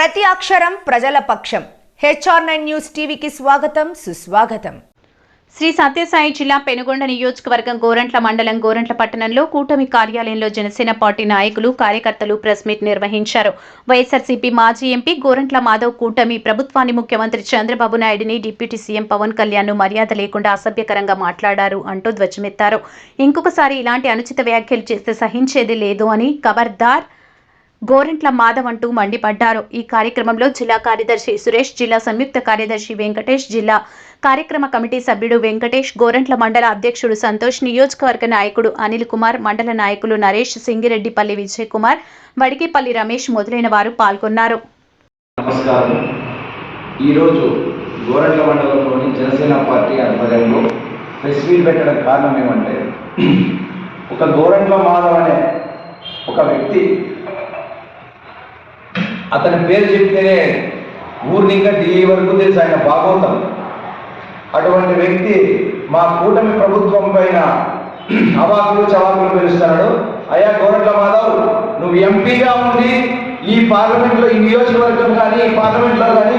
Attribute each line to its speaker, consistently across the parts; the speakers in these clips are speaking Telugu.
Speaker 1: ప్రతి అక్షరం ప్రజల పక్షం. HR9 న్యూస్ టీవీకి స్వాగతం, సుస్వాగతం.
Speaker 2: శ్రీ సత్యసాయి జిల్లా పెనుగొండ నియోజకవర్గం గోరంట్ల మండలం గోరంట్ల పట్టణంలో కూటమి కార్యాలయంలో జనసేన పార్టీ నాయకులు కార్యకర్తలు ప్రెస్ మీట్ నిర్వహించారు. వైఎస్ఆర్సీపీ మాజీ ఎంపీ గోరంట్ల మాధవ్ కూటమి ప్రభుత్వాన్ని ముఖ్యమంత్రి చంద్రబాబు నాయుడిని డిప్యూటీ సీఎం పవన్ కళ్యాణ్ మర్యాద లేకుండా అసభ్యకరంగా మాట్లాడారు అంటూ ధ్వజమెత్తారు. ఇంకొకసారి ఇలాంటి అనుచిత వ్యాఖ్యలు చేస్తే సహించేది లేదు అని ఖబర్దార్ గోరంట్ల మాధవ్ అంటూ మండిపడ్డారు. ఈ కార్యక్రమంలో జిల్లా కార్యదర్శి సురేష్, జిల్లా సంయుక్త కార్యదర్శి వెంకటేష్, జిల్లా కార్యక్రమ కమిటీ సభ్యుడు వెంకటేష్, గోరంట్ల మండల అధ్యక్షుడు సంతోష్, నియోజకవర్గ నాయకుడు అనిల్ కుమార్, మండల నాయకులు నరేష్, సింగిరెడ్డిపల్లి విజయ్ కుమార్, వడికిపల్లి రమేష్ మొదలైన వారు పాల్గొన్నారు.
Speaker 3: నమస్కారం. ఈరోజు గోరంట్ల మండలంలోని జనసేన పార్టీ ఆధ్వర్యంలో ప్రెస్ మీట్ పెట్టడం కారణం ఏమంటే, ఒక గోరంట్ల మాధవ్ అనే ఒక వ్యక్తి, అతని పేరు చెప్తేనే ఊరిని ఇంకా ఢిల్లీ వరకు తెలుసు ఆయన భాగవతం. అటువంటి వ్యక్తి మా కూటమి ప్రభుత్వం పైన అవాకులు చవాకులు పిలుస్తున్నాడు. అయ్యా గోరంట్ల మాధవ్, నువ్వు ఎంపీగా ఉండి ఈ పార్లమెంట్లో, ఈ నియోజకవర్గం కానీ ఈ పార్లమెంట్లో కానీ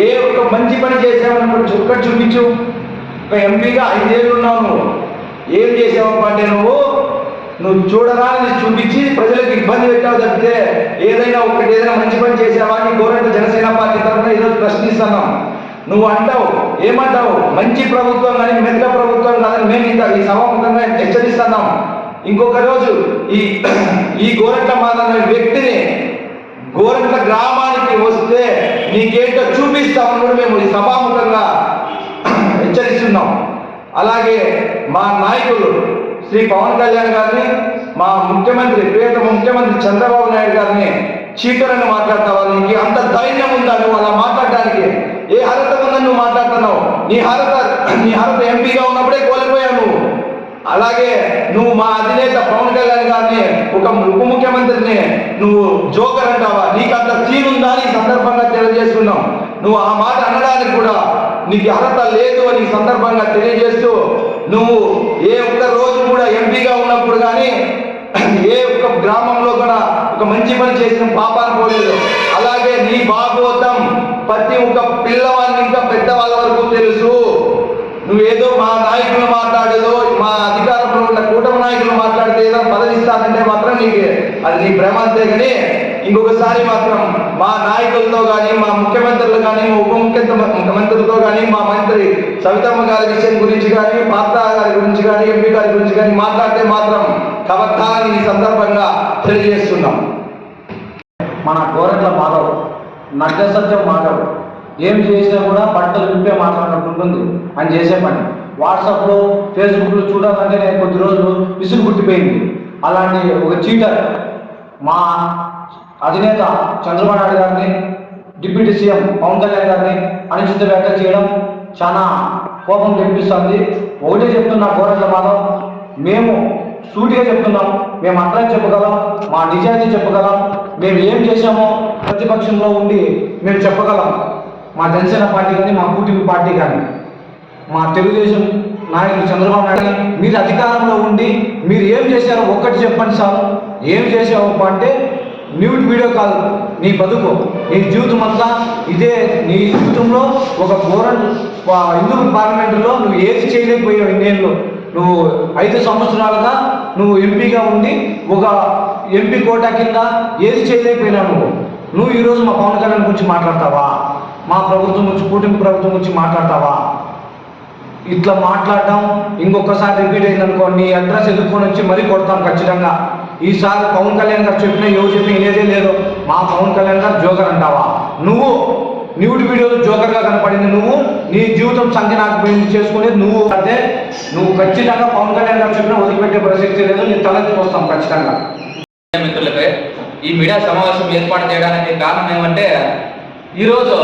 Speaker 3: ఏ ఒక్క మంచి పని చేసావని ఒక్కటి చూపించు. ఒక ఎంపీగా 5 ఏళ్ళు ఉన్నావు, నువ్వు ఏం చేసావు అంటే నువ్వు చూడరా అని చూపించి ప్రజలకు ఇబ్బంది పెట్టావు తప్పితే ఏదైనా మంచి పని చేసావా అని గోరంట్ల జనసేన పార్టీ తరఫున ఈరోజు ప్రశ్నిస్తున్నాం. నువ్వు అంటావు, ఏమంటావు, మంచి ప్రభుత్వం కానీ మెత్త ప్రభుత్వం కాదని మేము ఈ సభాముఖంగా హెచ్చరిస్తున్నాం. ఇంకొక రోజు ఈ గోరంట్ల మాధవ్ వ్యక్తిని గోరంట్ల గ్రామానికి వస్తే నీకేంటో చూపిస్తామని కూడా మేము ఈ సభాముఖంగా హెచ్చరిస్తున్నాం. అలాగే మా నాయకులు శ్రీ పవన్ కళ్యాణ్ గారిని, మా ముఖ్యమంత్రి, ప్రియతమ ముఖ్యమంత్రి చంద్రబాబు నాయుడు గారిని చీటర్ అని మాట్లాడతావా? నీకు అంత ధైర్యం ఉందా నువ్వు అలా మాట్లాడడానికి? ఏ అర్హత ఉందని నువ్వు మాట్లాడుతున్నావు? నీ అర్హత ఎంపీగా ఉన్నప్పుడే కోల్పోయావు నువ్వు. అలాగే నువ్వు మా అధినేత పవన్ కళ్యాణ్ గారిని, ఒక ఉప ముఖ్యమంత్రిని నువ్వు జోకర్ అంటావా? నీకు అంత సీన్ ఉందా అని సందర్భంగా తెలియజేస్తున్నాం. నువ్వు ఆ మాట అనడానికి కూడా నీకు అర్హత లేదు అని సందర్భంగా తెలియజేస్తూ, నువ్వు ఏ ఒక్క రోజు కూడా ఎంపీగా ఉన్నప్పుడు కానీ ఏ ఒక్క గ్రామంలో కూడా ఒక మంచి పని చేసిన పాపాన్ని పోలేదు. అలాగే నీ భాగవతం ప్రతి ఒక్క పిల్లవాడిని ఇంకా పెద్దవాళ్ళ వరకు తెలుసు. నువ్వేదో మా నాయకులు మాట్లాడేదో, మా అధికారంలో ఉన్న కూటమి నాయకులు మాట్లాడితే ఏదో పదవి ఇస్తానంటే మాత్రం అది నీ భ్రమ అంతే. కానీ ఇంకొకసారి మాత్రం మా నాయకులతో కానీ, మా ముఖ్యమంత్రులు కానీ, మా ఉప ముఖ్యమంత్రులతో కానీ, మా మంత్రి సవితమ్మ గారి విషయం గురించి కానీ, పాత్ర గారి గురించి కానీ, ఎంపీ గారి గురించి కానీ మాట్లాడితే మాత్రం కబద్దాలని ఈ సందర్భంగా తెలియజేస్తున్నాం. మన గోరంట్ల మాధవ్ నగ్గసత్యం మాధవ్ ఏం చేసినా కూడా బట్టలు విప్పే మాట్లాడుకుంటుంది అని చేసే పని. వాట్సాప్లో, ఫేస్బుక్లో చూడాలంటే నేను కొద్ది రోజులు విసుగు పుట్టిపోయింది. అలాంటి ఒక చీటర్ మా అధినేత చంద్రబాబు నాయుడు గారిని, డిప్యూటీ సీఎం పవన్ కళ్యాణ్ గారిని అనుచిత వ్యాఖ్యలు చేయడం చాలా కోపం తెప్పిస్తుంది. ఒకటే చెప్తున్నా గోరంట్ల మాధవ్, మేము సూటిగా చెప్తున్నాం, మేము అర్థం చెప్పగలం, మా నిజాయితీ చెప్పగలం, మేము ఏం చేశామో ప్రతిపక్షంలో ఉండి మేము చెప్పగలం. మా జనసేన పార్టీ కానీ, మా కూటమి పార్టీ కానీ, మా తెలుగుదేశం నాయకులు చంద్రబాబు నాయుడు, మీరు అధికారంలో ఉండి మీరు ఏం చేశారో ఒక్కటి చెప్పండి సార్. ఏం చేసావు అంటే న్యూడ్ వీడియో కాదు నీ బతుకు, నీ జీవితం అంతా ఇదే. నీ జీవితంలో ఒక హిందూ పార్లమెంటులో నువ్వు ఏది చేయలేకపోయావు. ఇన్నేళ్ళు నువ్వు 5 సంవత్సరాలుగా నువ్వు ఎంపీగా ఉండి ఒక ఎంపీ కోటా కింద ఏది చేయలేకపోయినావు. నువ్వు ఈరోజు మా పవన్ కళ్యాణ్ గురించి మాట్లాడతావా? మా ప్రభుత్వం గురించి, కూటమి ప్రభుత్వం గురించి మాట్లాడతావా? ఇట్లా మాట్లాడడం ఇంకొకసారి రిపీట్ అయిందనుకో, నీ అడ్రస్ ఎదుర్కొని వచ్చి మరీ కొడతాం ఖచ్చితంగా. ఈసారి పవన్ కళ్యాణ్ గారు చెప్పినా ఎవరు చెప్పినా వినేదే లేదు. మా పవన్ కళ్యాణ్ గారు జోకర్ అంటావా? నువ్వు న్యూడ్ వీడియోలో జోకర్గా కనపడింది నువ్వు. నీ జీవితం సంఖ్య నాకు పోయింది చేసుకునేది నువ్వు. అంటే నువ్వు ఖచ్చితంగా పవన్ కళ్యాణ్ గారు చెప్పినా వదిలిపెట్టే ప్రసక్తి లేదు. నేను తలెత్తి వస్తాం ఖచ్చితంగా.
Speaker 4: మిత్రులపై ఈ మీడియా సమావేశం ఏర్పాటు చేయడానికి కారణం ఏమంటే, ఈరోజు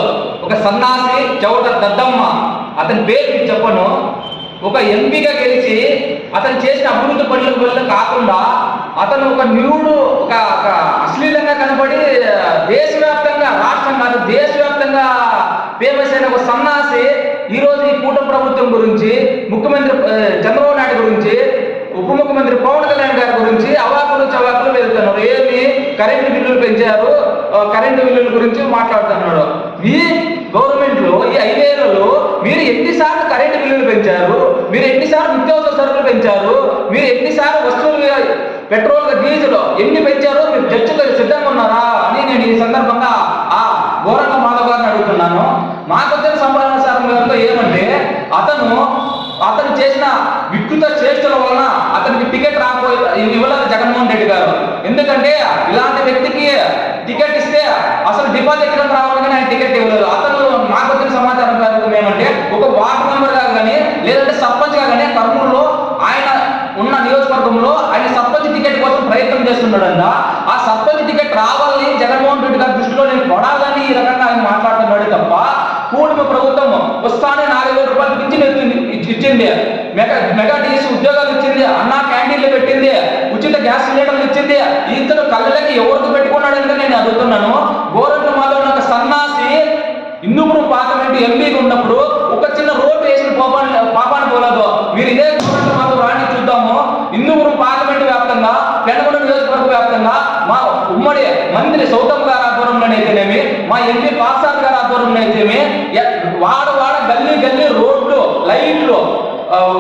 Speaker 4: ఒక సన్నాసి చౌట దద్దమ్మ, అతని పేరు చెప్పను, ఒక ఎంపీగా గెలిచి అతను చేసిన అభివృద్ధి పనుల వల్ల కాకుండా అతను ఒక న్యూడు, ఒక అశ్లీలంగా కనబడి దేశవ్యాప్తంగా, రాష్ట్రం కాదు దేశవ్యాప్తంగా ఫేమస్ అయిన ఒక సన్నాసి ఈరోజు ఈ కూటమి ప్రభుత్వం గురించి, ముఖ్యమంత్రి చంద్రబాబు నాయుడు గురించి, ఉప ముఖ్యమంత్రి పవన్ కళ్యాణ్ గారి గురించి అవాకులు చవాకులు వెళ్తున్నారు. ఏమి కరెంటు బిల్లులు పెంచారు, కరెంటు బిల్లుల గురించి మాట్లాడుతున్నాడు. ఈ గవర్నమెంట్లో ఈ 5 ఏళ్లలో మీరు ఎన్నిసార్లు కరెంటు బిల్లులు పెంచారు, మీరు ఎన్నిసార్లు నిత్యావసర సరుకులు పెంచారు, మీరు ఎన్నిసార్లు వస్తువులు పెట్రోల్ డీజిల్ ఎన్ని పెంచారో మీరు చర్చకు సిద్ధంగా ఉన్నారా అని నేను ఈ సందర్భంగా ఆ గోరంట్ల మాధవ్ గారిని అడుగుతున్నాను. నాకు వచ్చిన సమాచారం గారితో ఏమంటే అతను చేసిన వికృత చేష్టల వలన అతనికి టికెట్ ఇవ్వలేదు జగన్మోహన్ రెడ్డి గారు. ఎందుకంటే ఇలాంటి వ్యక్తికి టికెట్ ఇస్తే అసలు డిపాజిట్ రావాలని ఆయన టికెట్ ఇవ్వలేదు. అతను నాకు వచ్చిన సమాచారం ప్రకారం ఏమంటే ఒక వార్డు మెంబర్ గా కానీ లేదంటే సర్పంచ్ గా కానీ కర్నూలులో ఆయన ఉన్న నియోజకవర్గంలో ఆయన సర్పంచ్ టికెట్ కోసం ప్రయత్నం చేస్తున్నాడంట. ఆ సర్పంచ్ టికెట్ రావాలని జగన్మోహన్ రెడ్డి గారి దృష్టిలో నేను కొడాలని ఈ రకంగా ఆయన మాట్లాడుతున్నాడు తప్ప కూటమి ప్రభుత్వం వస్తానే 4,000 రూపాయలు పింఛన్ ఇచ్చింది, మెగా డిఎస్ ఉద్యోగాలు ఇచ్చింది, అన్నా క్యాంటీన్లు పెట్టింది, ఉచిత గ్యాస్ సిలిండర్లు ఇచ్చింది. ఇతను కళ్ళకి ఎవరికి పెట్టుకున్నాడని నేను అడుగుతున్నాను. గోరంట్ల మాధవ్ ఒక సన్నాసి హిందూపురం పార్లమెంట్ ఎంపీగా ఉన్నప్పుడు ఒక చిన్న రోడ్డు వేసిన పాపాన్ని పోలేదు. మీరు ఇదే గోరంట్ల మాధవ్ రాణి చూద్దాము. హిందూపురం పార్లమెంట్ వ్యాప్తంగా పెనుగొండ నియోజకవర్గ వ్యాప్తంగా మా ఉమ్మడి మంత్రి సౌతమ్ గారి ఆధ్వర్యంలోనైతేనేమి, మా ఎంపీ పాసాద్ గారి ఆధ్వర్యంలో అయితేమి వాడ గల్లీ రోడ్లు లైట్లు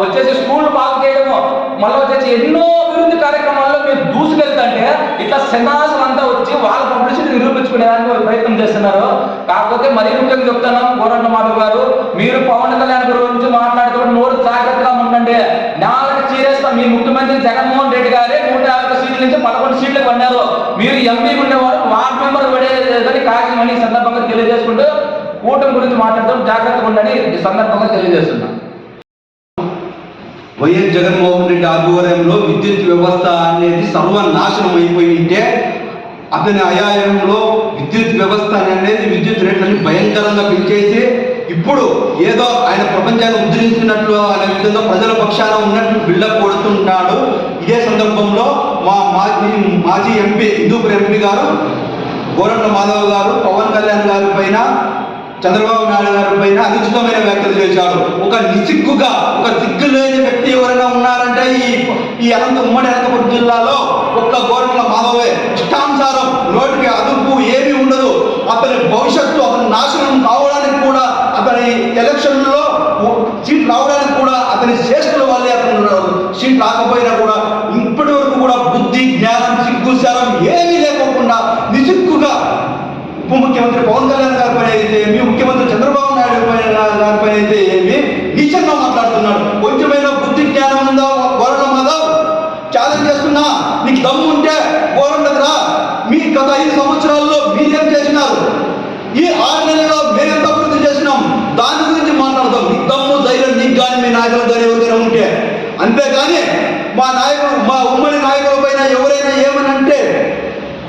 Speaker 4: వచ్చేసి స్కూల్ బాగు చేయడము, మళ్ళీ వచ్చేసి ఎన్నో అభివృద్ధి కార్యక్రమాల్లో మీరు దూసుకెళ్తుంటే ఇట్లా సన్నాసులంతా వచ్చి వాళ్ళ పబ్లిసిటీ నిరూపించుకునేదానికి ప్రయత్నం చేస్తున్నారు. కాకపోతే మరీ ముఖ్యంగా చెప్తున్నాం, గోరంట్ల మాధవ్ గారు మీరు పవన్ కళ్యాణ్ గురించి మాట్లాడుతూ నోరు జాగ్రత్తగా ఉండండి. 4 చీరేస్తాం. మీ ముఖ్యమంత్రి జగన్మోహన్ రెడ్డి గారే 150 సీట్ల నుంచి 11 సీట్లకు పడినారు. మీరు ఎంపీ ఉండేవారు వార్డు మెంబర్ పడేదని కాకిమని ఈ సందర్భంగా తెలియజేసుకుంటూ కూటమి గురించి మాట్లాడడం జాగ్రత్తగా ఉండని ఈ సందర్భంగా తెలియజేస్తున్నాం.
Speaker 5: వైఎస్ జగన్మోహన్ రెడ్డి ఆధ్వర్యంలో విద్యుత్ వ్యవస్థ అనేది సర్వనాశనం అయిపోయింటే అతని హయాంలో విద్యుత్ వ్యవస్థ అనేది విద్యుత్ రేట్లని భయంకరంగా పెంచేసి ఇప్పుడు ఏదో ఆయన ప్రపంచాన్ని ఉద్ధరించినట్లు అనే విధంగా ప్రజల పక్షాన ఉన్నట్లు బిల్డప్ కొడుతుంటాడు. ఇదే సందర్భంలో మాజీ ఎంపీ హిందూపురం ఎంపీ గారు గోరంట్ల మాధవ్ గారు పవన్ కళ్యాణ్ గారి పైన చంద్రబాబు నాయుడు గారి పైన అనుచితమైన వ్యాఖ్యలు చేశాడు. ఒక నిసిగ్గుగా ఒక సిగ్గు లేని వ్యక్తి ఎవరైనా ఉన్నారంటే ఈ ఉమ్మడి అనంతపురం జిల్లాలో ఒక్క గోరంట్ల మాధవే. ఇష్టానుసారం నోటికి అదుపు ఏమీ ఉండదు. అతని భవిష్యత్తు అతని నాశనం కావడానికి కూడా అతని ఎలక్షన్లో సీట్ రావడానికి కూడా అతని చేష్టల వల్లే అతను సీట్ రాకపోయినా కూడా ఇప్పటి వరకు కూడా బుద్ధి జ్ఞానం సిగ్గు శరం ఏమీ లేకోకుండా నిసిగ్గుగా ఉప ముఖ్యమంత్రి పవన్ కళ్యాణ్ గారి పైన అయితే ఏమి, ముఖ్యమంత్రి చంద్రబాబు నాయుడు గారి పైన అయితే ఏమి నీచంగా మాట్లాడుతున్నాడు. కొంచెమైనా బుద్ధి జ్ఞానం ఉందా గోరంట్ల మాధవ్? ఛాలెంజ్ చేస్తున్నా, నీకు దమ్ము ఉంటే గోరంట్లకు రా. మీ గత 5 సంవత్సరాల్లో మీరేం చేసినారు, ఈ 6 నెలల్లో మేమెంత అభివృద్ధి చేసినాం దాని గురించి మాట్లాడదాం. నీకు దమ్ము ధైర్యం నీకు కానీ మీ నాయకుల ధైర్యం ఎవరైనా ఉంటే. అంతేగాని మా ఉమ్మడి నాయకుల పైన ఎవరైనా ఏమని అంటే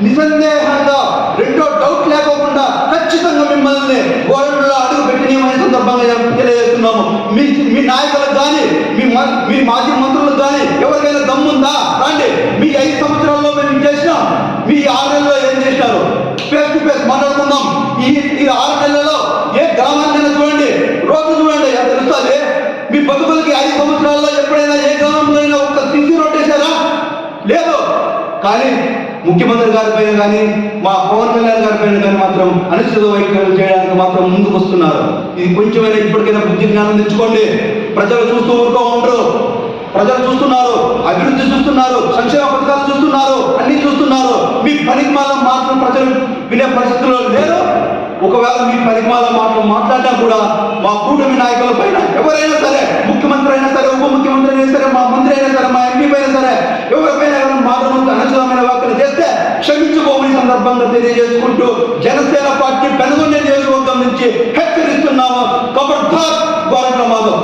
Speaker 5: నిస్సందేహంగా రెండో డౌట్ లేకోకుండా ఖచ్చితంగా మిమ్మల్ని గోరంట్లలో అడుగు పెట్టినమనే సందర్భంగా తెలియజేస్తున్నాము. మీ నాయకులకు కానీ మీ మాజీ మంత్రులకు కానీ ఎవరికైనా దమ్ముందా రండి. మీ 5 సంవత్సరాల్లో మేము చేసినాం, మీ 6 నెలల్లో ఏం చేసినారు ఫేస్ టు ఫేస్ మాట్లాడుకుందాం. ఈ 6 నెలల్లో ఏ గ్రామాన్ని చూడండి, రోడ్లు చూడండి, తెలుస్తుంది. మీ బతుకులకి 5 సంవత్సరాల్లో ఎప్పుడైనా ఏ గ్రామంలో అయినా ఒక్క సిసి రోడ్ వేశారా? లేదు. కానీ ముఖ్యమంత్రి గారి పైన కానీ మా పవన్ కళ్యాణ్ గారి పైన కానీ మాత్రం అనిశ్చిత వైఖరులు చేయడానికి మాత్రం ముందుకు వస్తున్నారు. ఇది కొంచెమైనా ఇప్పటికైనా బుద్ధి జ్ఞానం తెచ్చుకోండి. ప్రజలు చూస్తూ ఊరుకో ఉండరు. ప్రజలు చూస్తున్నారు, అభివృద్ధి చూస్తున్నారు, సంక్షేమ పథకాలు చూస్తున్నారు, అన్ని చూస్తున్నారు. మీ పనికిమాల మాత్రం ప్రజలు వినే పరిస్థితుల్లో లేరు. ఒకవేళ మీ పనికిమాల మాటలు మాట్లాడినా కూడా మా కూటమి నాయకుల పైన ఎవరైనా సరే, ముఖ్యమంత్రి అయినా సరే, ఉప ముఖ్యమంత్రి అయినా సరే, మా మంత్రి అయినా సరే, మా ఎంపీ అయినా సరే, ఎవరిపైన ఎవరైనా మాటలు అనుచితమైన వ్యాఖ్యలు చేస్తే క్షమించుకోమని సందర్భంగా తెలియజేసుకుంటూ జనసేన పార్టీ పెనుగొండ నియోజకవర్గం నుంచి హెచ్చరిస్తున్నాము. ఖబర్దార్ గోరంట్ల మాధవ్.